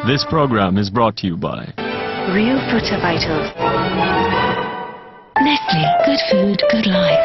This program is brought to you by Real Fruta Vitals. Nestle, good food, good life.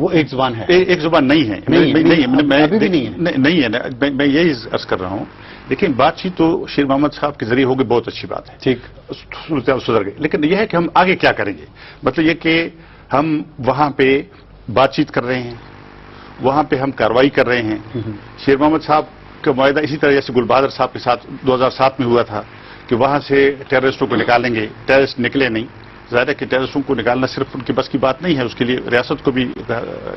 وہ ایک زبان ہے، ایک زبان نہیں ہے، ابھی بھی نہیں ہے نا، میں یہی عرض کر رہا ہوں. لیکن بات چیت تو شیر محمد صاحب کے ذریعے ہوگی، بہت اچھی بات ہے، ٹھیک، صورتحال سدھر گئی. لیکن یہ ہے کہ ہم آگے کیا کریں گے. مطلب یہ کہ ہم وہاں پہ بات چیت کر رہے ہیں، وہاں پہ ہم کارروائی کر رہے ہیں. شیر محمد صاحب کا معاہدہ اسی طرح جیسے گل بہادر صاحب کے ساتھ 2007 میں ہوا تھا کہ وہاں سے ٹیررسٹوں کو نکالیں گے، ٹیررسٹ نکلے نہیں. ظاہر ہے کہ ٹیررسٹوں کو نکالنا صرف ان کی بس کی بات نہیں ہے، اس کے لیے ریاست کو بھی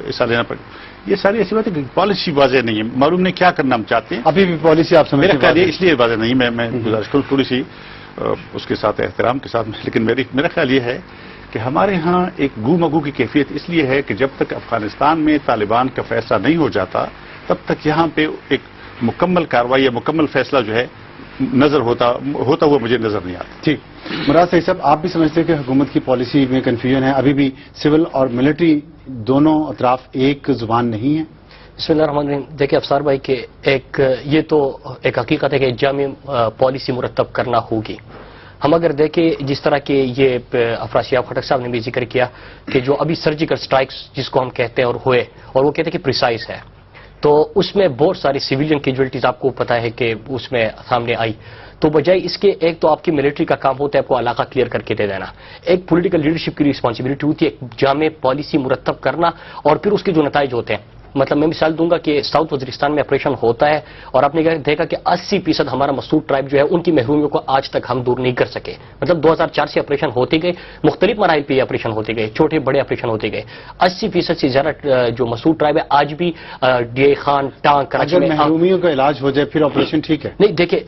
حصہ لینا پڑے. یہ ساری ایسی بات ہے کہ پالیسی واضح نہیں ہے، معلوم نہیں کیا کرنا ہم چاہتے ہیں. ابھی بھی پالیسی آپ سمجھتے ہیں؟ میرا خیال یہ اس لیے واضح نہیں، میں گزارش کروں تھوڑی سی اس کے ساتھ احترام کے ساتھ. لیکن میرا خیال یہ ہے کہ ہمارے ہاں ایک گو مگو کی کیفیت اس لیے ہے کہ جب تک افغانستان میں طالبان کا فیصلہ نہیں ہو جاتا تب تک یہاں پہ ایک مکمل کارروائی یا مکمل فیصلہ جو ہے نظر ہوتا ہوا مجھے نظر نہیں آتا. ٹھیک، مراد صاحب صاحب، آپ بھی سمجھتے ہیں کہ حکومت کی پالیسی میں کنفیوژن ہے، ابھی بھی سول اور ملٹری دونوں اطراف ایک زبان نہیں ہے؟ بسم اللہ الرحمن الرحیم. دیکھیں افسار بھائی کہ یہ تو ایک حقیقت ہے کہ جامع پالیسی مرتب کرنا ہوگی. ہم اگر دیکھیں جس طرح کے یہ افراسیاب خٹک صاحب نے بھی ذکر کیا کہ جو ابھی سرجیکل سٹرائکس جس کو ہم کہتے ہیں اور ہوئے، اور وہ کہتے ہیں کہ پریسائز ہے، تو اس میں بہت ساری سویلین کیجویلٹیز آپ کو پتا ہے کہ اس میں سامنے آئی. تو بجائے اس کے ایک تو آپ کی ملٹری کا کام ہوتا ہے آپ کو علاقہ کلیئر کر کے دے دینا، ایک پولیٹیکل لیڈرشپ کی رسپانسبلٹی ہوتی ہے ایک جامع پالیسی مرتب کرنا، اور پھر اس کے جو نتائج ہوتے ہیں. مطلب میں مثال دوں گا کہ ساؤتھ وزیرستان میں آپریشن ہوتا ہے اور آپ نے دیکھا کہ 80% ہمارا مسعود ٹرائب جو ہے ان کی محرومیوں کو آج تک ہم دور نہیں کر سکے. مطلب 2004 سے آپریشن ہوتے گئے، مختلف مراحل پہ یہ آپریشن ہوتے گئے، چھوٹے بڑے آپریشن ہوتے گئے. 80% سے زیادہ جو مسعود ٹرائب ہے آج بھی ڈی اے خان ٹانگ کراچی میں. محرومیوں کا علاج ہو جائے پھر آپریشن ٹھیک ہے؟ نہیں دیکھیں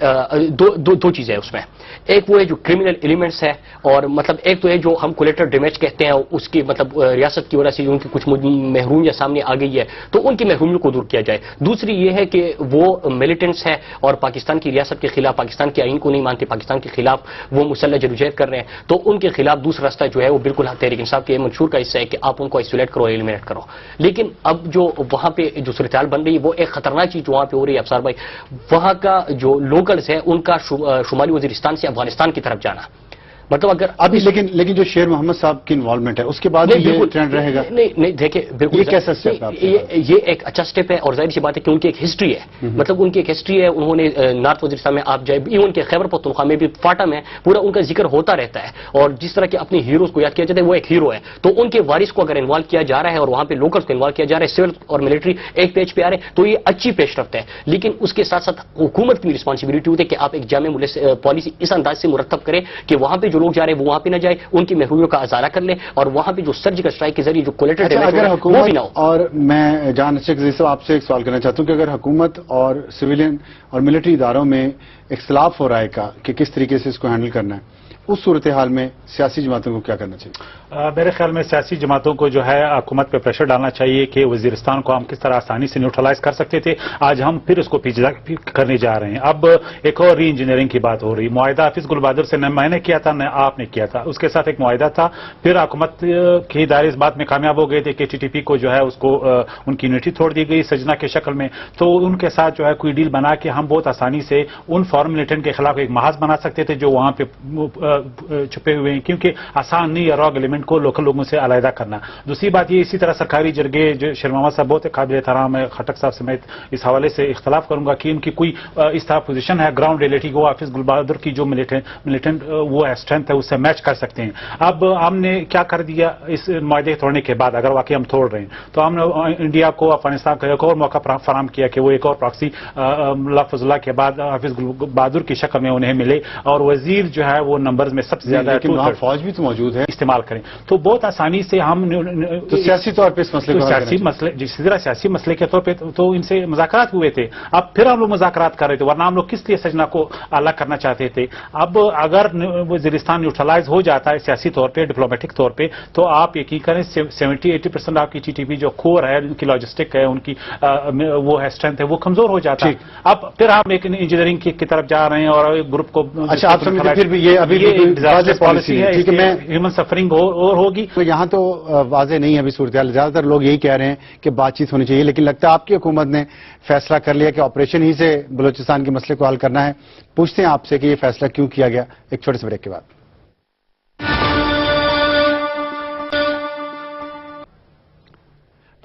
دو چیزیں ہیں اس میں. ایک وہ ہے جو کرمنل ایلیمنٹس ہے، اور مطلب ایک تو ہے جو ہم کولیٹرل ڈیمیج کہتے ہیں، اس کی مطلب ریاست کی وجہ سے ان کی کچھ محرومیاں سامنے آ گئی ہے تو ان کی محرومیوں کو دور کیا جائے. دوسری یہ ہے کہ وہ ملیٹنٹس ہے اور پاکستان کی ریاست کے خلاف، پاکستان کے آئین کو نہیں مانتے، پاکستان کے خلاف وہ مسلح جدوجہد کر رہے ہیں، تو ان کے خلاف دوسرا راستہ جو ہے وہ بالکل تحریک انصاف کے منشور کا حصہ ہے کہ آپ ان کو آئسولیٹ کرو، ایلیمنیٹ کرو. لیکن اب جو وہاں پہ جو صورتحال بن رہی ہے وہ ایک خطرناک چیز جو وہاں پہ ہو رہی ہے افسار بھائی، وہاں کا جو لوکلز ہے ان کا شمالی وزیرستان سے افغانستان کی طرف جانا. مطلب اگر ابھی لیکن جو شیر محمد صاحب کی انوالومنٹ ہے اس کے بعد یہ ٹرینڈ رہے گا؟ نہیں دیکھیں بالکل یہ کیسا اسٹیپ ہے؟ یہ ایک اچھا اسٹیپ ہے اور ظاہر سی بات ہے کہ ان کی ایک ہسٹری ہے. مطلب ان کی ایک ہسٹری ہے. انہوں نے نارتھ وزیرستان میں آپ جائے، ایون کے خیبر پختونخوا میں بھی فاٹا میں پورا ان کا ذکر ہوتا رہتا ہے، اور جس طرح کے اپنے ہیروز کو یاد کیا جاتا ہے وہ ایک ہیرو ہے. تو ان کے وارث کو اگر انوالو کیا جا رہا ہے اور وہاں پہ لوکلز کو انوالو کیا جا رہا ہے، سول اور ملٹری ایک پیج پہ آ رہے ہیں، تو یہ اچھی پیش رفت ہے. لیکن اس کے ساتھ ساتھ حکومت کی رسپانسبلٹی ہوتی ہے کہ آپ ایک جامع پالیسی اس انداز سے مرتب کریں کہ وہاں پہ جو لوگ جا رہے ہیں وہ وہاں پہ نہ جائے، ان کی محرومیوں کا ازالہ کر لیں، اور وہاں پہ جو سرجیکل اسٹرائک کے ذریعے جو کولیٹرل ڈیمیج اگر وہ بھی نہ ہو. اور میں جان صاحب آپ سے ایک سوال کرنا چاہتا ہوں کہ اگر حکومت اور سویلین اور ملٹری اداروں میں اختلاف ہو رہا ہے کہ کس طریقے سے اس کو ہینڈل کرنا ہے، اس صورتحال میں سیاسی جماعتوں کو کیا کرنا چاہیے؟ میرے خیال میں سیاسی جماعتوں کو جو ہے حکومت پہ پریشر ڈالنا چاہیے کہ وزیرستان کو ہم کس طرح آسانی سے نیوٹرلائز کر سکتے تھے، آج ہم پھر اس کو پیچھے کرنے جا رہے ہیں. اب ایک اور ری انجینئرنگ کی بات ہو رہی. معاہدہ حافظ گل بہادر سے نہ میں نے کیا تھا نہ آپ نے کیا تھا، اس کے ساتھ ایک معاہدہ تھا. پھر حکومت کے ادارے اس بات میں کامیاب ہو گئے تھے کہ TTP کو جو ہے اس کو ان کی یونٹی چھوڑ دی گئی سجنا کے شکل میں. تو ان کے ساتھ جو ہے کوئی ڈیل بنا کے ہم بہت آسانی سے ان فارم ملیٹنٹ کے خلاف ایک محاذ بنا سکتے تھے جو وہاں پہ چھپے ہوئے ہیں، کیونکہ آسان نہیں ہے راگ ایلیمنٹ کو لوکل لوگوں سے علیحدہ کرنا. دوسری بات یہ اسی طرح سرکاری جرگے جو شیر محمد صاحب بہت قابل احترام ہے، خٹک صاحب سمیت اس حوالے سے اختلاف کروں گا کہ ان کی کوئی اس طرح پوزیشن ہے گراؤنڈ ریئلٹی کو حافظ گل بہادر کی جو ملیٹنٹ وہ اسٹرینتھ ہے اس سے میچ کر سکتے ہیں. اب ہم نے کیا کر دیا اس معاہدے توڑنے کے بعد، اگر واقعی ہم توڑ رہے ہیں تو ہم نے انڈیا کو افغانستان کا ایک اور موقع فراہم کیا کہ وہ ایک اور پراکسی لفظ اللہ کے بعد حافظ گل بہادر کی شکل میں انہیں ملے، اور وزیر جو ہے وہ نمبرز میں سب سے زیادہ فوج بھی تو موجود ہے استعمال کریں. تو بہت آسانی سے ہم سیاسی طور پہ اس مسئلے جس طرح سیاسی مسئلے کے طور پہ تو ان سے مذاکرات ہوئے تھے. اب پھر ہم لوگ مذاکرات کر رہے تھے، ورنہ ہم لوگ کس لیے سجنا کو الگ کرنا چاہتے تھے. اب اگر وزیرستان نیوٹرلائز ہو جاتا ہے سیاسی طور پہ، ڈپلومیٹک طور پہ، تو آپ یقین کریں 70-80% آپ کی TTP جو کور ہے، ان کی لاجسٹک ہے، ان کی وہ ہے اسٹرینتھ ہے، وہ کمزور ہو جاتا ہے. اب پھر ہم ایک انجینئرنگ کی طرف جا رہے ہیں اور گروپ کو اچھا آپ سمجھتے پھر بھی یہ ابھی پالیسی ہے ہیومن سفرنگ اور ہوگی. تو یہاں تو واضح نہیں ہے ابھی صورتحال، زیادہ تر لوگ یہی کہہ رہے ہیں کہ بات چیت ہونی چاہیے، لیکن لگتا ہے آپ کی حکومت نے فیصلہ کر لیا کہ آپریشن ہی سے بلوچستان کے مسئلے کو حل کرنا ہے. پوچھتے ہیں آپ سے کہ یہ فیصلہ کیوں کیا گیا، ایک چھوٹے سے بریک کے بعد.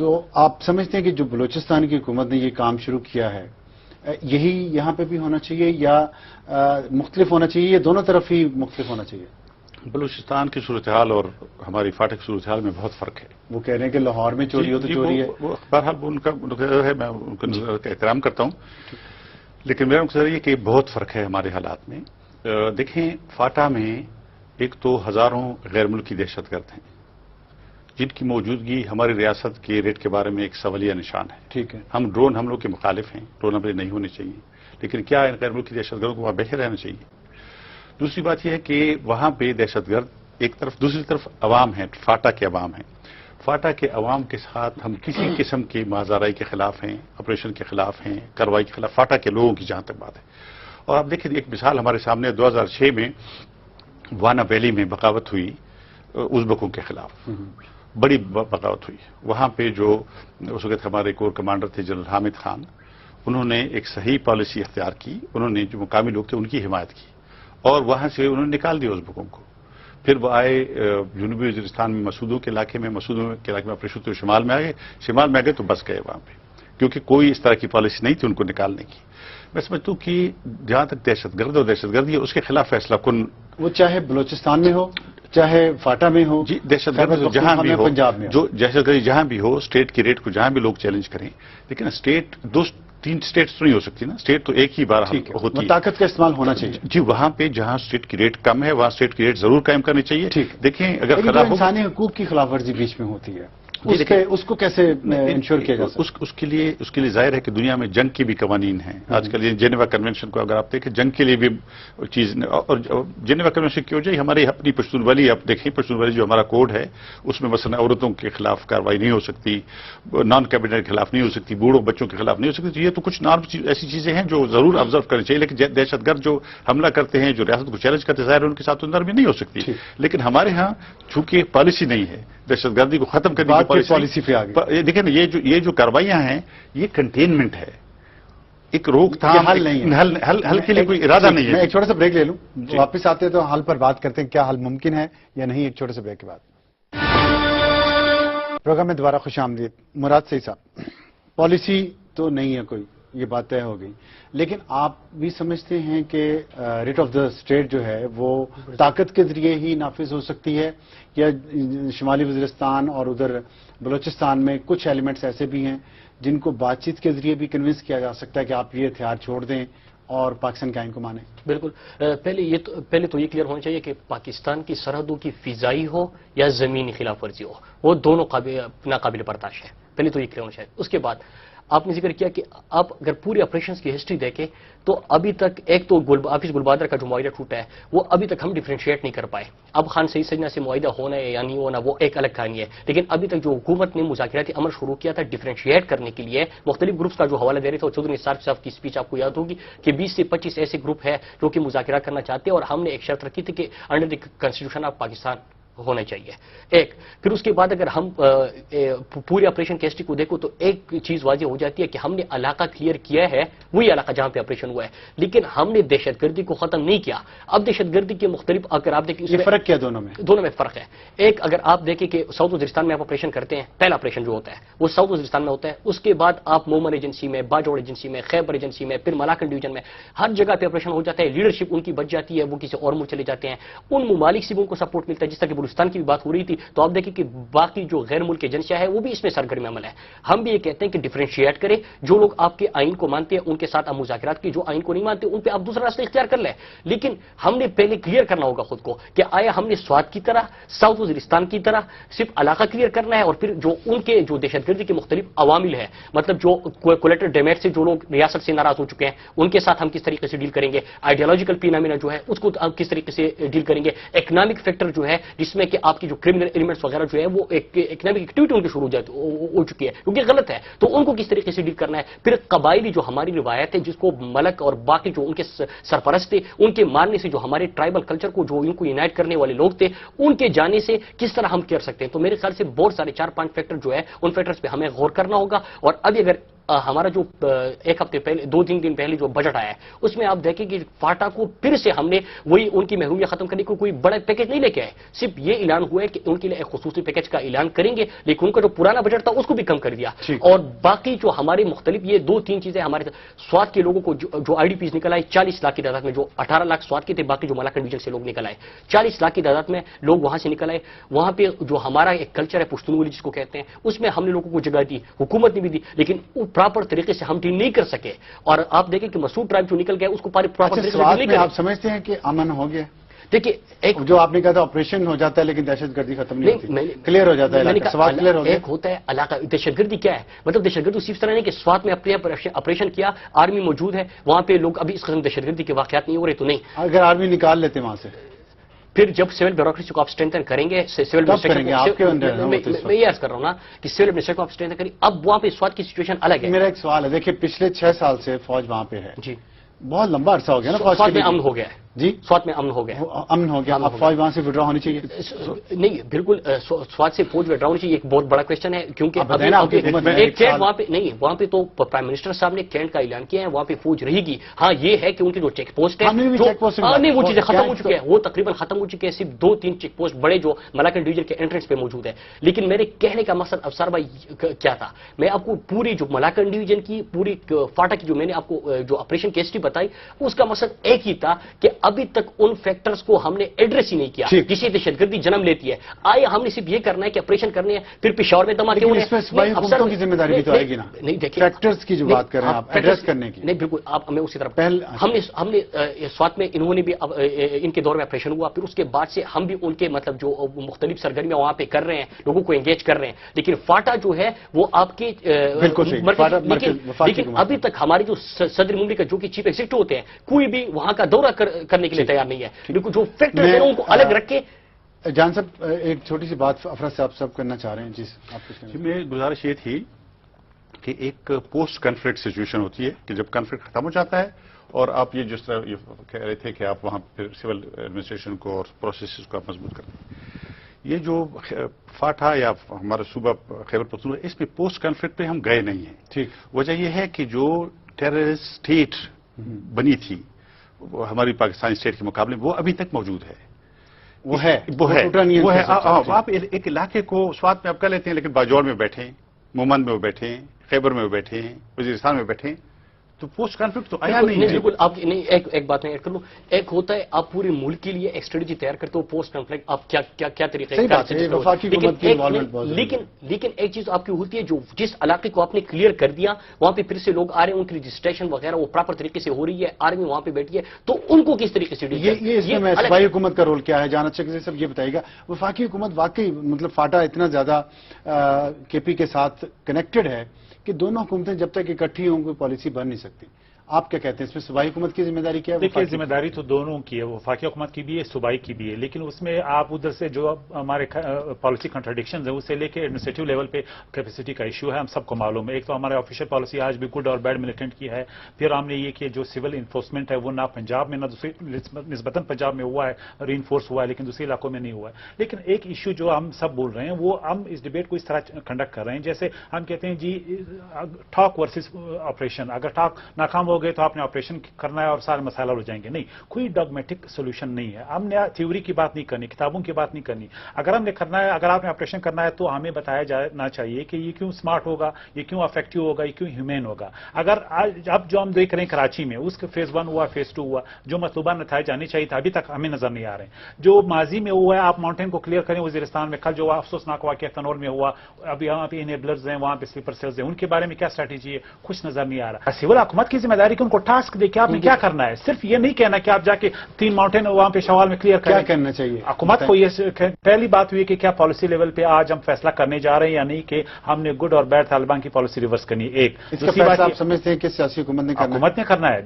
تو آپ سمجھتے ہیں کہ جو بلوچستان کی حکومت نے یہ کام شروع کیا ہے یہی یہاں پہ بھی ہونا چاہیے یا مختلف ہونا چاہیے یا دونوں طرف ہی مختلف ہونا چاہیے؟ بلوچستان کی صورتحال اور ہماری فاٹک کی صورتحال میں بہت فرق ہے. وہ کہہ رہے ہیں کہ لاہور میں چوری ہو تو چوری ہے. بہرحال ان کا ہے، میں ان کا احترام کرتا ہوں، لیکن میرا مقصد یہ کہ بہت فرق ہے ہمارے حالات میں. دیکھیں فاٹا میں ایک تو ہزاروں غیر ملکی دہشت گرد ہیں جن کی موجودگی ہماری ریاست کے ریٹ کے بارے میں ایک سوالیہ نشان ہے. ٹھیک ہے، ہم ڈرون حملوں کے مخالف ہیں، ڈرون حملے نہیں ہونے چاہیے، لیکن کیا ان غیر ملکی دہشت گردوں کو وہاں بیٹھے رہنا چاہیے؟ دوسری بات یہ ہے کہ وہاں پہ دہشت گرد ایک طرف، دوسری طرف عوام ہیں، فاٹا کے عوام ہیں. فاٹا کے عوام کے ساتھ ہم کسی قسم کی مازارائی کے خلاف ہیں، آپریشن کے خلاف ہیں، کارروائی کے خلاف، فاٹا کے لوگوں کی جہاں تک بات ہے. اور آپ دیکھیں ایک مثال ہمارے سامنے 2006 میں وانا ویلی میں بغاوت ہوئی ازبکوں کے خلاف، بڑی بغاوت ہوئی. وہاں پہ جو اس وقت ہمارے کور کمانڈر تھے جنرل حامد خان، انہوں نے ایک صحیح پالیسی اختیار کی، انہوں نے جو مقامی لوگ تھے ان کی حمایت کی اور وہاں سے انہوں نے نکال دیا ازبکوں کو. پھر وہ آئے جنوبی وزیرستان میں مسعودوں کے علاقے میں، مسعودوں کے علاقے میں آپریشن تو شمال میں آ گئے، شمال میں آ گئے تو بس گئے وہاں پہ، کیونکہ کوئی اس طرح کی پالیسی نہیں تھی ان کو نکالنے کی. میں سمجھتا ہوں کہ جہاں تک دہشت گرد اور دہشت گردی ہے اس کے خلاف فیصلہ کن، وہ چاہے بلوچستان میں ہو چاہے فاٹا میں ہو، جی دہشت گرد جہاں بھی ہو، پنجاب میں جو دہشت گردی جہاں بھی ہو، اسٹیٹ کی ریٹ کو جہاں بھی لوگ چیلنج کریں، لیکن اسٹیٹ تین اسٹیٹس تو نہیں ہو سکتی نا، اسٹیٹ تو ایک ہی بار ہوتی ہے. طاقت کا استعمال ہونا چاہیے. جی وہاں پہ جہاں اسٹیٹ کی ریٹ کم ہے وہاں اسٹیٹ کی ریٹ ضرور قائم کرنی چاہیے. دیکھیں اگر خلاف انسانی حقوق کی خلاف ورزی بیچ میں ہوتی ہے اس کو کیسے انشور کیا جا سکتا ہے؟ اس کے لیے ظاہر ہے کہ دنیا میں جنگ کے بھی قوانین ہیں. آج کل یہ جنیوا کنونشن کو اگر آپ دیکھیں، جنگ کے لیے بھی چیز، اور جنیوا کنونشن کی وجہ ہماری اپنی پشتون والی، آپ دیکھیں پشتون والی جو ہمارا کوڈ ہے اس میں مثلا عورتوں کے خلاف کارروائی نہیں ہو سکتی، نان کیبنٹ کے خلاف نہیں ہو سکتی، بوڑھوں بچوں کے خلاف نہیں ہو سکتی. یہ تو کچھ نارم ایسی چیزیں ہیں جو ضرور آبزرو کرنی چاہیے. لیکن دہشت گرد جو حملہ کرتے ہیں، جو ریاست کو چیلنج کرتے ہیں، ظاہر ان کے ساتھ نرمی نہیں ہو سکتی. لیکن ہمارے ہاں چونکہ پالیسی نہیں ہے دہشت گردی کو ختم کرنے کی پالیسی پہ آگے دیکھیں نا، یہ جو کاروائیاں ہیں یہ کنٹینمنٹ ہے، ایک روک تھام، حل نہیں ہے، حل کے لیے کوئی ارادہ نہیں ہے. میں ایک چھوٹا سا بریک لے لوں، واپس آتے ہیں تو حل پر بات کرتے ہیں، کیا حل ممکن ہے یا نہیں. ایک چھوٹے سے بریک کے بعد پروگرام میں دوبارہ خوش آمدید. مراد سعید صاحب، پالیسی تو نہیں ہے کوئی، یہ بات طے ہو گئی، لیکن آپ بھی سمجھتے ہیں کہ ریٹ آف دا اسٹیٹ جو ہے وہ طاقت کے ذریعے ہی نافذ ہو سکتی ہے، یا شمالی وزیرستان اور ادھر بلوچستان میں کچھ ایلیمنٹس ایسے بھی ہیں جن کو بات چیت کے ذریعے بھی کنونس کیا جا سکتا ہے کہ آپ یہ ہتھیار چھوڑ دیں اور پاکستان کے آئین کو مانیں؟ بالکل. پہلے تو یہ کلیئر ہونا چاہیے کہ پاکستان کی سرحدوں کی فضائی ہو یا زمینی خلاف ورزی ہو، وہ دونوں ناقابل برداشت ہے. پہلے تو یہ کلیئر ہونا چاہیے. اس کے بعد آپ نے ذکر کیا کہ آپ اگر پورے آپریشنز کی ہسٹری دیکھیں تو ابھی تک ایک تو آفس گلبادر کا جو معاہدہ ٹوٹا ہے وہ ابھی تک ہم ڈیفرینشیٹ نہیں کر پائے. اب خان سعید سجنا سے معاہدہ ہونا ہے یا نہیں ہونا وہ ایک الگ کہانی ہے، لیکن ابھی تک جو حکومت نے مذاکراتی عمل شروع کیا تھا ڈیفرینشیٹ کرنے کے لیے، مختلف گروپس کا جو حوالہ دے رہے تھے، چودھری نثار صاحب کی اسپیچ آپ کو یاد ہوگی کہ 20 سے 25 ایسے گروپ ہیں جو کہ مذاکرات کرنا چاہتے ہیں، اور ہم نے ایک شرط رکھی تھی کہ under the constitution of Pakistan ہونا چاہیے. ایک پھر اس کے بعد اگر ہم پورے آپریشن کی ہسٹری کو دیکھو تو ایک چیز واضح ہو جاتی ہے کہ ہم نے علاقہ کلیئر کیا ہے، وہی علاقہ جہاں پہ آپریشن ہوا ہے، لیکن ہم نے دہشت گردی کو ختم نہیں کیا. اب دہشت گردی کے مختلف اگر آپ دیکھیں، یہ فرق کیا دونوں میں فرق ہے. ایک اگر آپ دیکھیں کہ ساؤتھ وزیرستان میں آپ آپریشن کرتے ہیں، پہلا آپریشن جو ہوتا ہے وہ ساؤتھ وزیرستان میں ہوتا ہے. اس کے بعد آپ مومن ایجنسی میں، باجوڑ ایجنسی میں، خیبر ایجنسی میں، پھر ملاکن ڈویژن میں، ہر جگہ پہ آپریشن ہو جاتا ہے. لیڈرشپ ان کی بچ جاتی ہے، وہ کسی اور ملک چلے جاتے ہیں. ان ممالک سے بھی ان کو سپورٹ ملتا ہے. جس طرح کہ بلوچستان کی بھی بات ہو رہی تھی، تو آپ دیکھیں کہ باقی جو غیر ملک ایجنسیاں ہیں وہ بھی اس میں سرگرم عمل ہے. ہم بھی یہ کہتے ہیں کہ ڈیفرینشیٹ کریں، جو لوگ آپ کے آئین کو مانتے ہیں ان کے ساتھ آپ مذاکرات کی، جو آئین کو نہیں مانتے ان پہ آپ دوسرا راستہ اختیار کر لیں. لیکن ہم نے پہلے کلیئر کرنا ہوگا خود کو کہ آیا ہم نے سوات کی طرح، ساؤتھ وزیرستان کی طرح صرف علاقہ کلیئر کرنا ہے، اور پھر جو ان کے جو دہشت گردی کے مختلف عوامل ہیں، مطلب جو کولیٹر ڈیمیج سے جو لوگ ریاست سے ناراض ہو چکے ہیں ان کے ساتھ ہم کس طریقے سے ڈیل کریں گے، آئیڈیالوجیکل فینامنا جو ہے اس کو ہم کس طریقے سے ڈیل کریں گے، اکنامک فیکٹر جو ہے جس میں کہ آپ کی جو کرمنل ایلیمنٹس وغیرہ جو ہے وہ ایک اکنامک ایکٹیویٹی ان کی شروع ہو چکی ہے کیونکہ غلط ہے، تو ان کو کس طریقے سے ڈیل کرنا ہے. پھر قبائلی جو ہماری روایت ہے جس کو ملک اور باقی جو ان کے سرپرست تھے ان کے ماننے سے جو ہمارے ٹرائبل کلچر کو جو ان کو یونائٹ کرنے والے لوگ تھے ان کے جانے سے کس طرح ہم کر سکتے ہیں. تو میرے خیال سے بہت سارے 4-5 فیکٹر جو ہے ان فیکٹرز پہ ہمیں غور کرنا ہوگا. اور ابھی اگر ہمارا جو ایک ہفتے پہلے 2-3 دن پہلے جو بجٹ آیا ہے اس میں آپ دیکھیں کہ فاٹا کو پھر سے ہم نے وہی ان کی محرومیت ختم کرنے کو کوئی بڑا پیکج نہیں لے کے آئے. صرف یہ اعلان ہوا ہے کہ ان کے لیے ایک خصوصی پیکج کا اعلان کریں گے, لیکن ان کا جو پرانا بجٹ تھا اس کو بھی کم کر دیا. اور باقی جو ہمارے مختلف یہ 2-3 چیزیں ہمارے سوات کے لوگوں کو جو آئی ڈی پیز نکل آئے 40 لاکھ کی تعداد میں, جو 18 لاکھ سوات کے تھے, باقی جو ملاکنڈ ڈویژن سے لوگ نکل آئے 40 لاکھ کی تعداد میں لوگ وہاں سے نکل آئے. وہاں پہ جو ہمارا ایک کلچر ہے پشتونولی جس کو کہتے ہیں, اس میں ہم نے لوگوں کو جگہ دی, حکومت نے بھی دی, لیکن وہ پراپر طریقے سے ہم ڈیل نہیں کر سکے. اور آپ دیکھیں کہ مسعود ٹرائب جو نکل گیا اس کو پراپر طریقے سے نہیں کر. آپ سمجھتے ہیں کہ امن ہو گیا؟ دیکھیے ایک جو آپ نے کہا تھا آپریشن ہو جاتا ہے لیکن دہشت گردی ختم نہیں ہوتی, کلیئر ہو جاتا ہے, سوات کلیئر ہو گیا. ایک ہوتا ہے علاقہ دہشت گردی کیا ہے, مطلب دہشت گردی صرف طرح نہیں کہ سوات میں اپنے آپریشن کیا, آرمی موجود ہے وہاں پہ, لوگ ابھی اس قسم دہشت گردی کے واقعات نہیں ہو رہے تو نہیں. اگر آرمی نکال لیتے وہاں سے پھر جب سول بیوروکریسی کو آپ اسٹرینتھن کریں گے, سول میں یہ عرض کر رہا ہوں نا کہ سول ایڈمنسٹریشن کو آپ اسٹرینتھن کریں. اب وہاں پہ سوات کی سچویشن الگ ہے. میرا ایک سوال ہے, دیکھیے پچھلے 6 سال سے فوج وہاں پہ ہے, جی بہت لمبا عرصہ ہو گیا نا فوج سوات میں امن ہو گیا ہے. جی سوات میں امن ہو گیا, امن ہو گیا. اب فوج وہاں سے وڈرا ہونی چاہیے؟ نہیں بالکل, سوات سے فوج وڈرا ہونی چاہیے, ایک بہت بڑا کوشچن ہے. کیونکہ ایک کینٹ وہاں پہ نہیں, وہاں پہ تو پرائم منسٹر صاحب نے کینٹ کا اعلان کیا ہے, وہاں پہ فوج رہے گی. ہاں یہ ہے کہ ان کی جو چیک پوسٹ ہے نہیں وہ چیزیں ختم ہو چکی ہیں, وہ تقریباً ختم ہو چکی ہے. صرف 2-3 چیک پوسٹ بڑے جو ملاکنڈ ڈویژن کے انٹرنس پہ موجود ہے. لیکن میرے کہنے کا مقصد افسر بھائی کیا تھا, میں آپ کو پوری جو ملاکنڈ ڈویژن کی پوری فاٹا کی جو میں نے آپ کو جو آپریشن کی ہسٹری بتائی, اس کا مقصد ایک ہی تھا کہ ابھی تک ان فیکٹرز کو ہم نے ایڈریس ہی نہیں کیا جسے دہشت گردی جنم لیتی ہے. آئے ہم نے صرف یہ کرنا ہے کہ آپریشن کرنے ہیں, پھر پشاور میں دھماکے ہوئے. اس میں صوبائی حکومتوں کی ذمہ داری بھی تو آئے گی نا, نہیں دیکھیں فیکٹرز کی جو بات کر رہے ہیں آپ ایڈریس کرنے کی. نہیں بالکل, آپ ہمیں اسی طرح ہم نے سوات میں انہوں نے بھی ان کے دور میں آپریشن ہوا, پھر اس کے بعد سے ہم بھی ان کے مطلب جو مختلف سرگرمیاں وہاں پہ کر رہے ہیں, لوگوں کو انگیج کر رہے ہیں. لیکن فاٹا جو ہے وہ آپ کے لیکن ابھی تک ہمارے جو صدر مملکت جو کہ چیف ایگزیکٹو ہوتے ہیں, کوئی بھی وہاں کا دورہ کرنے کے لیے تیار نہیں ہے. لیکن جو فیکٹر ہیں ان کو الگ رکھ کے. جان صاحب ایک چھوٹی سی بات افراد صاحب سب کرنا چاہ رہے ہیں. جی آپ میں گزارش یہ تھی کہ ایک پوسٹ کنفلکٹ سچویشن ہوتی ہے کہ جب کنفلکٹ ختم ہو جاتا ہے, اور آپ یہ جس طرح یہ کہہ رہے تھے کہ آپ وہاں پھر سول ایڈمنسٹریشن کو اور پروسیسز کو آپ مضبوط کرتے ہیں. یہ جو فاٹا یا ہمارا صوبہ خیبر پختونخوا, اس میں پوسٹ کنفلکٹ پہ ہم گئے نہیں ہیں. ٹھیک, وجہ یہ ہے کہ جو ٹیررسٹ اسٹیٹ بنی تھی ہماری پاکستانی اسٹیٹ کے مقابلے میں, وہ ابھی تک موجود ہے. وہ ہے آپ ایک علاقے کو سوات میں آپ کر لیتے ہیں, لیکن باجوڑ میں بیٹھے ہیں, مومند میں وہ بیٹھے ہیں, خیبر میں وہ بیٹھے ہیں, وزیرستان میں بیٹھے ہیں, تو پوسٹ کنفلکٹ تو آیا نہیں ہے. بالکل آپ نہیں, ایک بات میں ایڈ کر لوں. ایک ہوتا ہے آپ پورے ملک کے لیے ایک اسٹریٹجی تیار کرتے ہو پوسٹ کنفلکٹ, آپ کیا طریقے لیکن ایک چیز آپ کی ہوتی ہے, جو جس علاقے کو آپ نے کلیئر کر دیا وہاں پہ پھر سے لوگ آ رہے ہیں, ان کی رجسٹریشن وغیرہ وہ پراپر طریقے سے ہو رہی ہے, آرمی وہاں پہ بیٹھی ہے, تو ان کو کس طریقے سے یہ صوبائی حکومت کا رول کیا ہے جانت شکل سب یہ بتائیے گا. وفاقی حکومت واقعی مطلب فاٹا اتنا زیادہ کے پی کے ساتھ کنیکٹڈ ہے کہ دونوں حکومتیں جب تک اکٹھی ہوں کوئی پالیسی بن نہیں سکتی. آپ کیا کہتے ہیں اس میں صوبائی حکومت کی ذمہ داری کیا ہے؟ دیکھیے ذمہ داری تو دونوں کی ہے, وفاقی حکومت کی بھی ہے, صوبائی کی بھی ہے, لیکن اس میں آپ ادھر سے جو ہمارے پالیسی کنٹراڈکشنز ہیں اسے لے کے ایڈمنسٹریٹو لیول پہ کیپیسٹی کا ایشو ہے, ہم سب کو معلوم ہے. ایک تو ہمارے آفیشیل پالیسی آج بھی گڈ اور بیڈ ملیٹنٹ کی ہے. پھر ہم نے یہ کہ جو سول انفورسمنٹ ہے وہ نہ پنجاب میں نہ دوسری نسبتاً پنجاب میں ہوا ہے, ری انفورس ہوا ہے, لیکن دوسرے علاقوں میں نہیں ہوا ہے. لیکن ایک ایشو جو ہم سب بول رہے ہیں وہ ہم اس ڈبیٹ کو اس طرح کنڈکٹ کر رہے ہیں جیسے ہم کہتے ہیں جی ٹاک ورسز آپریشن, اگر ٹاک ناکام ہو گئے تو آپ نے آپریشن کرنا ہے اور سارے مسائل ہو جائیں گے. نہیں, کوئی ڈاگمیٹک سولوشن نہیں ہے. ہم نے تھیوری کی بات نہیں کرنی, کتابوں کی بات نہیں کرنی. اگر ہم نے کرنا ہے, اگر آپ نے آپریشن کرنا ہے تو ہمیں بتایا جانا چاہیے کہ یہ کیوں سمارٹ ہوگا, یہ کیوں افیکٹو ہوگا, یہ کیوں ہیومین ہوگا. اگر اب جو ہم دیکھ رہے ہیں کراچی میں اس کے فیز 1 ہوا, فیز 2 ہوا, جو مطلوبہ نتائج آنے چاہیے تھا ابھی تک ہمیں نظر نہیں آ رہے ہیں. جو ماضی میں ہوا ہے آپ ماؤنٹین کو کلیئر کریں, وزیرستان میں کل جو افسوسناک واقعہ تنور میں ہوا, ابھی وہاں پہ انیبلرز ہیں, وہاں پہ سلیپر سیلز ہیں, ان کے بارے میں کیا اسٹریٹجی ہے کچھ نظر نہیں آ رہا. سول حکومت کی ذمہ داری کہ ان کو ٹاسک دے کے آپ نے کیا کرنا ہے, صرف یہ نہیں کہنا کہ آپ جا کے 3 ماؤنٹین وہاں پہ شوال میں کلیئر کریں. کیا کرنا چاہیے حکومت کو؟ یہ پہلی بات ہوئی کہ کیا پالیسی لیول پہ آج ہم فیصلہ کرنے جا رہے ہیں یا نہیں کہ ہم نے گڈ اور بیڈ طالبان کی پالیسی ریورس کرنی ہے. ایک دوسری بات آپ سمجھتے ہیں کہ سیاسی حکومت نے کرنا ہے,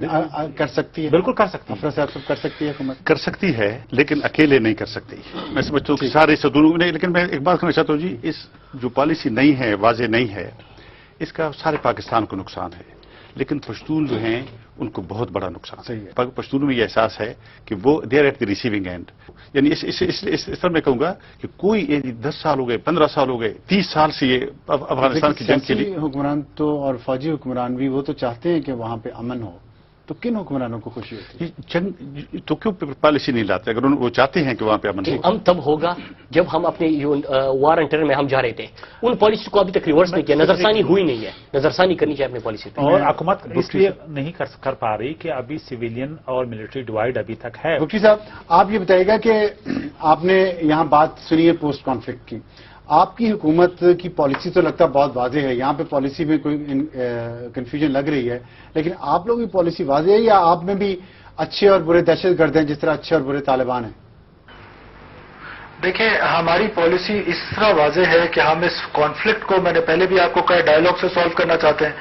کر سکتی ہے, بالکل کر سکتی ہے. افراد صاحب سب کر سکتی ہے, حکومت کر سکتی ہے لیکن اکیلے نہیں کر سکتی. میں سمجھتا ہوں کہ سارے سے دونوں نہیں. لیکن میں ایک بات کہنا چاہتا ہوں جی, اس جو پالیسی نہیں ہے, واضح نہیں ہے, اس کا سارے پاکستان کو نقصان ہے. لیکن پشتون جو ہیں ان کو بہت بڑا نقصان صحیح ہے. پشتونوں میں یہ احساس ہے کہ وہ they are at the receiving end. یعنی اس طرح میں کہوں گا کہ کوئی 10 سال ہو گئے، 15 سال ہو گئے، 30 سال سے یہ افغانستان کی جنگ کے لیے. حکمران تو اور فوجی حکمران بھی وہ تو چاہتے ہیں کہ وہاں پہ امن ہو، تو کن حکمرانوں کو خوشی ہوتی ہے؟ جنگ تو کیوں پالیسی نہیں لاتے؟ اگر وہ چاہتے ہیں کہ وہاں پہ امن ہو. ہم تب ہوگا جب ہم اپنے وار اینڈ ٹیرر میں ہم جا رہے تھے، ان پالیسی کو ابھی تک ریورس نہیں کیا، نظر ثانی ہوئی نہیں ہے. نظر ثانی کرنی چاہیے اپنی پالیسی پہ. اور حکومت اس لیے نہیں کر پا رہی کہ ابھی سویلین اور ملٹری ڈیوائڈ ابھی تک ہے. بگٹی صاحب آپ یہ بتائیے گا کہ آپ نے یہاں بات سنی ہے پوسٹ کانفلکٹ کی، آپ کی حکومت کی پالیسی تو لگتا ہے بہت واضح ہے، یہاں پہ پالیسی میں کوئی کنفیوژن لگ رہی ہے، لیکن آپ لوگوں کی پالیسی واضح ہے یا آپ میں بھی اچھے اور برے دہشت گرد ہیں جس طرح اچھے اور برے طالبان ہیں؟ دیکھیں ہماری پالیسی اس طرح واضح ہے کہ ہم اس کانفلکٹ کو، میں نے پہلے بھی آپ کو کہا، ڈائیلاگ سے سالو کرنا چاہتے ہیں.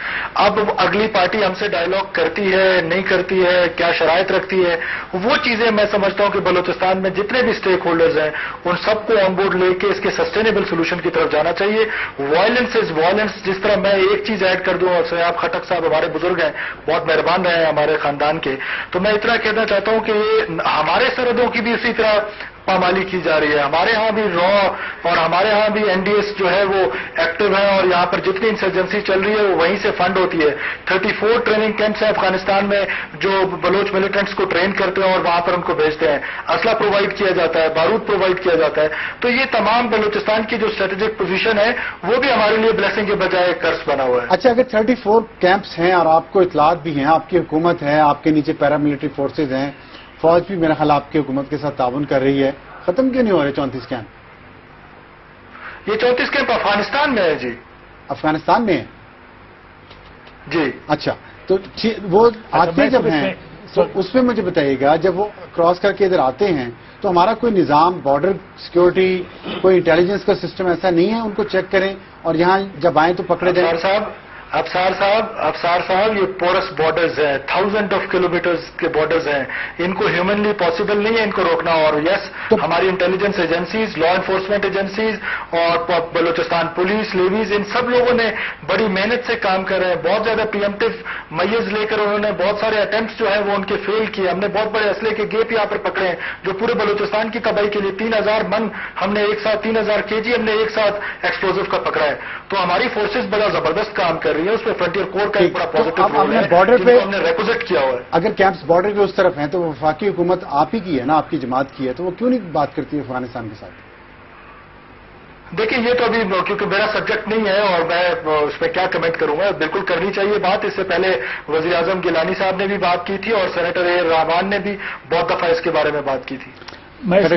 اب اگلی پارٹی ہم سے ڈائیلاگ کرتی ہے نہیں کرتی ہے، کیا شرائط رکھتی ہے، وہ چیزیں میں سمجھتا ہوں کہ بلوچستان میں جتنے بھی اسٹیک ہولڈرز ہیں ان سب کو آن بورڈ لے کے اس کے سسٹینیبل سولوشن کی طرف جانا چاہیے. Violence is violence. جس طرح میں ایک چیز ایڈ کر دوں، اور سیاب خٹک صاحب ہمارے بزرگ ہیں، بہت مہربان رہے ہیں ہمارے خاندان کے، تو میں اتنا کہنا چاہتا ہوں کہ یہ ہمارے سرحدوں کی بھی اسی طرح پامالی کی جا رہی ہے. ہمارے ہاں بھی را اور ہمارے ہاں بھی این ڈی ایس جو ہے وہ ایکٹیو ہے، اور یہاں پر جتنی انسرجنسی چل رہی ہے وہ وہیں سے فنڈ ہوتی ہے. 34 ٹریننگ کیمپس ہیں افغانستان میں جو بلوچ ملیٹنٹس کو ٹرین کرتے ہیں اور وہاں پر ان کو بھیجتے ہیں. اسلحہ پرووائڈ کیا جاتا ہے، بارود پرووائڈ کیا جاتا ہے. تو یہ تمام بلوچستان کی جو اسٹریٹجک پوزیشن ہے وہ بھی ہمارے لیے بلیسنگ کے بجائے کرس بنا ہوا ہے. اچھا، اگر 34 کیمپس ہیں اور آپ کو اطلاعات بھی ہیں، آپ کی حکومت ہے، آپ کے نیچے پیراملٹری فورسز ہیں، فوج بھی میرا خیال آپ کی حکومت کے ساتھ تعاون کر رہی ہے، ختم کیوں نہیں ہو رہے 34 کیمپ؟ یہ 34 کیمپ افغانستان میں ہے جی. افغانستان میں ہے جی. اچھا، تو وہ آتے جب ہیں تو اس میں مجھے بتائیے گا، جب وہ کراس کر کے ادھر آتے ہیں تو ہمارا کوئی نظام، بارڈر سیکورٹی، کوئی انٹیلیجنس کا سسٹم ایسا نہیں ہے ان کو چیک کریں اور یہاں جب آئیں تو پکڑے جائیں؟ افسار صاحب یہ پورس بارڈرز ہیں، 1000 آف کلومیٹرز کے بارڈرز ہیں، ان کو ہیومنلی پاسبل نہیں ہے ان کو روکنا. اور یس، ہماری intelligence agencies, law enforcement agencies اور بلوچستان پولیس، لیویز، ان سب لوگوں نے بڑی محنت سے کام کر رہے ہیں. بہت زیادہ پری ایمپٹیو میز لے کر انہوں نے بہت سارے اٹیمپٹس جو ہے وہ ان کے فیل کیے. ہم نے بہت بڑے اسلحے کے گیپ یہاں پر پکڑے ہیں جو پورے بلوچستان کی تباہی کے لیے 3000 من ہم نے ایک ساتھ، 3000 kg ہم نے ایک ساتھ ایکسپلوزو کا پکڑا ہے. تو ہماری فورسز بڑا زبردست کام کر رہی ہے. اس میں فرنٹیئر کور کا ایک بڑا پازیٹیو رول ہے بارڈر پہ ہم نے ریپوزٹ کیا ہوا ہے. اگر کیمپس بارڈر کے اس طرف ہیں تو وفاقی حکومت آپ ہی کی ہے نا، آپ کی جماعت کی ہے، تو وہ کیوں نہیں بات کرتی ہے افغانستان کے ساتھ؟ دیکھیں یہ تو ابھی کیونکہ میرا سبجیکٹ نہیں ہے اور میں اس پہ کیا کمنٹ کروں گا. بالکل کرنی چاہیے بات. اس سے پہلے وزیر اعظم گیلانی صاحب نے بھی بات کی تھی اور سینیٹر اے رحمان نے بھی بہت دفعہ اس کے بارے میں بات کی تھی. آپ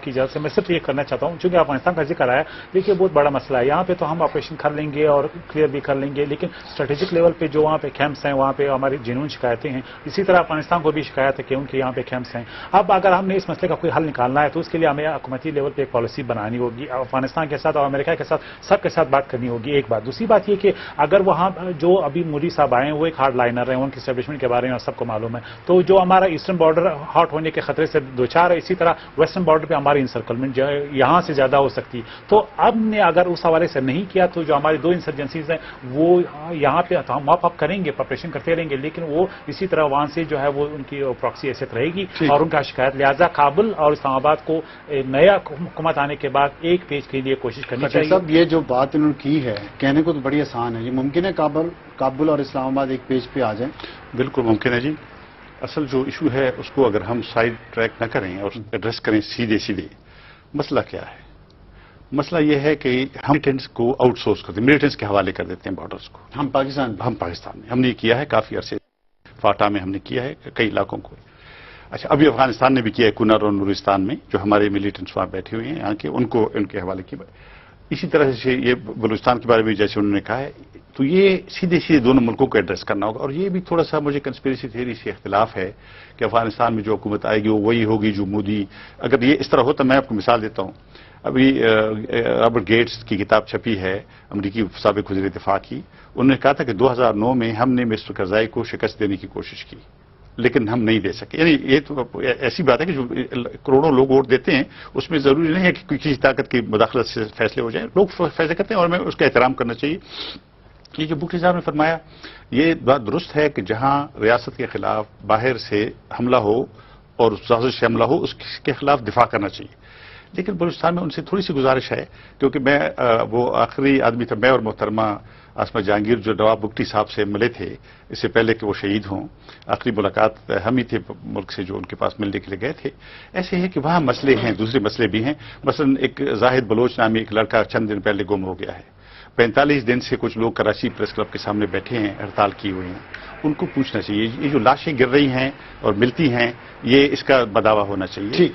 کی اجازت سے میں صرف یہ کرنا چاہتا ہوں، چونکہ افغانستان کا ذکر آیا، دیکھیے بہت بڑا مسئلہ ہے. یہاں پہ تو ہم آپریشن کر لیں گے اور کلیئر بھی کر لیں گے، لیکن اسٹریٹجک لیول پہ جو وہاں پہ کیمپس ہیں وہاں پہ ہماری جنون شکایتیں ہیں. اسی طرح افغانستان کو بھی شکایت ہے کہ ان کے یہاں پہ کیمپس ہیں. اب اگر ہم نے اس مسئلے کا کوئی حل نکالنا ہے تو اس کے لیے ہمیں حکومتی لیول پہ ایک پالیسی بنانی ہوگی، افغانستان کے ساتھ اور امریکہ کے ساتھ سب کے ساتھ بات کرنی ہوگی. ایک بات. دوسری بات یہ کہ اگر وہاں جو ابھی مودی صاحب آئے ہیں وہ ایک ہارڈ لائنر ہیں، ان کی اسٹیبلشمنٹ کے بارے میں سب کو معلوم ہے، تو جو ہمارا ایسٹرن بارڈر ہاٹ ہونے کے خطرے سے دو چار ہے، اسی طرح ویسٹرن بارڈر پہ ہماری انسرکلمنٹ جو ہے یہاں سے زیادہ ہو سکتی. تو اب نے اگر اس حوالے سے نہیں کیا تو جو ہماری 2 انسرجنسیز ہیں وہ یہاں پہ ہم اپ کریں گے، پریپریشن کرتے رہیں گے، لیکن وہ اسی طرح وہاں سے جو ہے وہ ان کی پراکسی حیثیت رہے گی اور ان کا شکایت. لہٰذا کابل اور اسلام آباد کو نیا حکومت آنے کے بعد ایک پیج کے لیے کوشش کرنی چاہیے. صاحب یہ جو بات انہوں نے کی ہے کہنے کو تو بڑی آسان ہے، یہ ممکن ہے کابل اور اسلام آباد ایک پیج پہ آ جائیں؟ بالکل ممکن ہے جی. اصل جو ایشو ہے اس کو اگر ہم سائڈ ٹریک نہ کریں اور ایڈریس کریں سیدھے، مسئلہ کیا ہے؟ مسئلہ یہ ہے کہ ہم ملیٹنٹس کو آؤٹ سورس کرتے ہیں، ملیٹنٹس کے حوالے کر دیتے ہیں بارڈرز کو. ہم پاکستان میں ہم نے کیا ہے کافی عرصے، فاٹا میں ہم نے کیا ہے کئی علاقوں کو. اچھا، ابھی افغانستان نے بھی کیا ہے کنر اور نورستان میں، جو ہمارے ملیٹنٹس وہاں بیٹھے ہوئے ہیں یہاں کے، ان کے حوالے کیا. اسی طرح سے یہ بلوچستان کے بارے میں جیسے انہوں نے کہا ہے، تو یہ سیدھے دونوں ملکوں کو ایڈریس کرنا ہوگا. اور یہ بھی تھوڑا سا مجھے کنسپیریسی تھیوری سے اختلاف ہے کہ افغانستان میں جو حکومت آئے گی وہ وہی ہوگی جو مودی. اگر یہ اس طرح ہوتا، میں آپ کو مثال دیتا ہوں، ابھی رابرٹ گیٹس کی کتاب چھپی ہے امریکی سابق وزیر دفاع کی. انہوں نے کہا تھا کہ 2009 میں ہم نے مسٹر کرزائی کو شکست دینے کی کوشش کی لیکن ہم نہیں دے سکے. یعنی یہ تو ایسی بات ہے کہ جو کروڑوں لوگ ووٹ دیتے ہیں اس میں ضروری نہیں ہے کہ کسی طاقت کی مداخلت سے فیصلے ہو جائیں. لوگ فیصلے کرتے ہیں اور ہمیں اس کا احترام کرنا چاہیے. یہ جو بھٹی صاحب نے فرمایا یہ بات درست ہے کہ جہاں ریاست کے خلاف باہر سے حملہ ہو اور سازش سے حملہ ہو اس کے خلاف دفاع کرنا چاہیے، لیکن بلوچستان میں ان سے تھوڑی سی گزارش ہے، کیونکہ میں وہ آخری آدمی تھا، میں اور محترمہ آسمہ جہانگیر جو نواب بگٹی صاحب سے ملے تھے اس سے پہلے کہ وہ شہید ہوں، آخری ملاقات ہم ہی تھے ملک سے جو ان کے پاس ملنے کے لیے گئے تھے۔ ایسے ہے کہ وہاں مسئلے ہیں، دوسرے مسئلے بھی ہیں، مثلا ایک زاہد بلوچ نامی ایک لڑکا چند دن پہلے گم ہو گیا ہے، 45 دن سے کچھ لوگ کراچی پریس کلب کے سامنے بیٹھے ہیں، ہڑتال کی ہوئی ہیں، ان کو پوچھنا چاہیے، یہ جو لاشیں گر رہی ہیں اور ملتی ہیں یہ اس کا بداوا ہونا چاہیے۔ ٹھیک،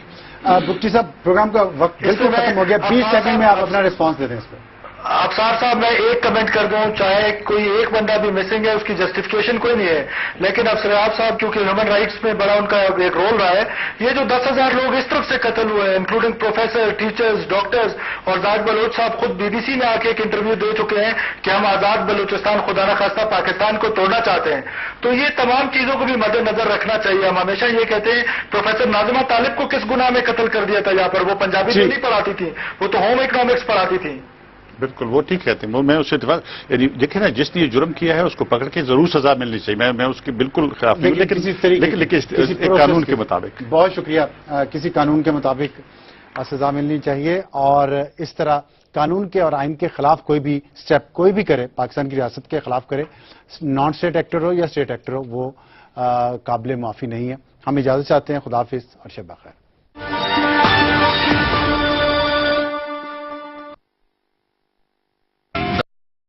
بگٹی صاحب پروگرام کا وقت بالکل ختم ہو گیا، 20 سیکنڈ میں آپ اپنا رسپانس دے دیں اس پہ۔ افسار صاحب میں ایک کمنٹ کر دوں، چاہے کوئی ایک بندہ بھی مسنگ ہے اس کی جسٹیفیکیشن کوئی نہیں ہے، لیکن افسریاب صاحب کیونکہ ہیومن رائٹس میں بڑا ان کا ایک رول رہا ہے، یہ جو 10,000 لوگ اس طرف سے قتل ہوئے ہیں انکلوڈنگ پروفیسر، ٹیچرز، ڈاکٹرز، اور زاہد بلوچ صاحب خود بی بی سی میں آ کے ایک انٹرویو دے چکے ہیں کہ ہم آزاد بلوچستان خدا نخواستہ پاکستان کو توڑنا چاہتے ہیں، تو یہ تمام چیزوں کو بھی مد نظر رکھنا چاہیے۔ ہم ہمیشہ یہ کہتے ہیں پروفیسر ناظمہ طالب کو کس گناہ میں قتل کر دیا تھا یہاں پر، وہ پنجابی میں نہیں پڑھاتی تھی، وہ تو ہوم اکنامکس پڑھاتی تھی۔ بالکل وہ ٹھیک کہتے ہیں، میں اس سے اتفاق، یعنی دیکھیں نا جس نے یہ جرم کیا ہے اس کو پکڑ کے ضرور سزا ملنی چاہیے، میں اس کی بالکل خلاف نہیں ہوں، لیکن قانون کے مطابق۔ بہت شکریہ، کسی قانون کے مطابق سزا ملنی چاہیے، اور اس طرح قانون کے اور آئین کے خلاف کوئی بھی سٹیپ کوئی بھی کرے، پاکستان کی ریاست کے خلاف کرے، نان اسٹیٹ ایکٹر ہو یا اسٹیٹ ایکٹر ہو، وہ قابل معافی نہیں ہے۔ ہم اجازت چاہتے ہیں، خدا حافظ اور شب بخیر۔